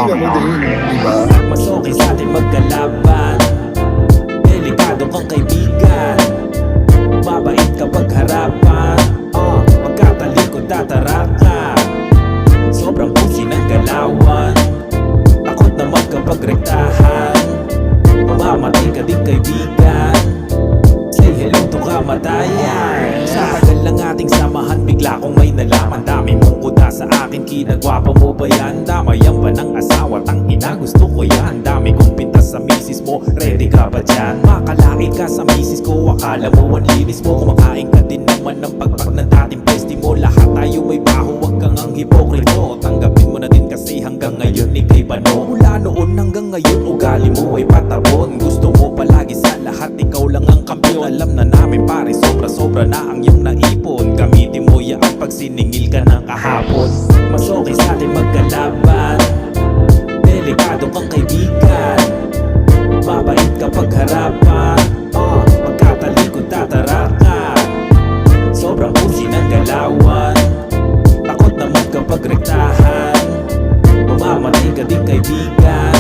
ina mo din, diba? Mas okay sa atin magkalaban. Delikado kang kaibigan. Mabait kapag harapan, pagkatalikod tatara ka. Sobrang pusi ng galawan. Takot naman kapag rektahan. Mamamatay ka din kaibigan. Say hello to kamatayan. Sa tagal lang ating samahan, bigla kong may nalaman. Dami mong kuda sa akin, kinagwapo mo ba yan? Damayan ba ng asawa? Tangina, gusto ko yan. Dami kong pintas sa misis mo, ready ka ba dyan? Makalain ka sa misis ko, akala mo ang linis mo. Kumakain ka din naman ng pagpag ng dating bestie mo. Lahat tayo may baho, wag kang ang hipokrito. Tanggapin mo na din kasi hanggang ngayon ikay bano. Mula noon hanggang ngayon, ugali mo ay patabon. Gusto mo palagi sa lahat, ikaw lang ang kampiyon. Alam na namin pare, sobra-sobra na ang iyong naipon. Gamitin mo yan pag siningil ka ng kahapon. Mas okay sa atin magkalaban. Delikado kang kaibigan. Mabait kapag harapan, pagkatalikod tatara ka. Sobrang pusi ng galawan. Takot naman kapag rektahan. Mamamatay ka din kaibigan.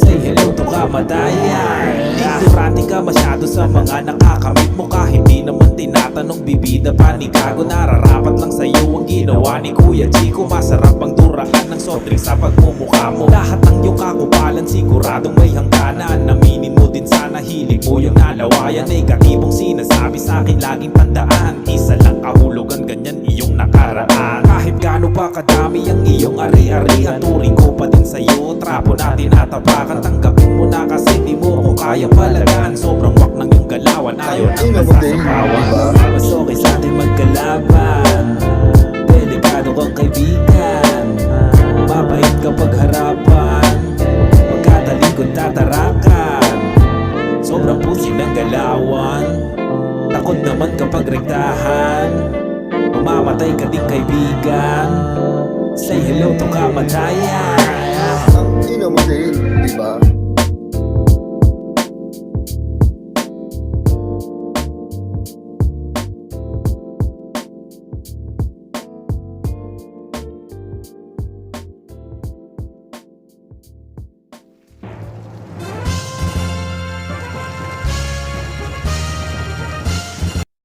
Say hello to kamatayan. Ignorante ka masyado sa mga nakakamit mo. Kahit di naman tinatanong, bibida panikago. Nararapat lang sa'yo ang ginawa ni Kuya Chico. Masarap ang duraan ng soft drink sa pagmumukha mo. Lahat ng iyong kakupalan siguradong may hangganan. Aminin mo din sana hilig mo yung nalawayan. Negatibong sinasabi sa'kin laging tandaan. Isa lang kahulugan, ganyan iyong nakaraan. Kahit gaano pa kadami ang iyong ari-arian, turing ko pa din sa'yo. Trapo na tinatapakan, tanggapin mo na kasi di mo ko kayang palagaan. Sobrang wak ng iyong galawan, ayaw nang masasapawan. Mas okay sa atin magkalaban. Delikado kang kaibigan. Mabait kapag harapan, pagkatalikod tatarakan. Sobrang pusi ng galawan. Takot naman kapag rektahan. Mamamatay ka din kaibigan. Say hello to kamatayan. Ang ina mo din, diba?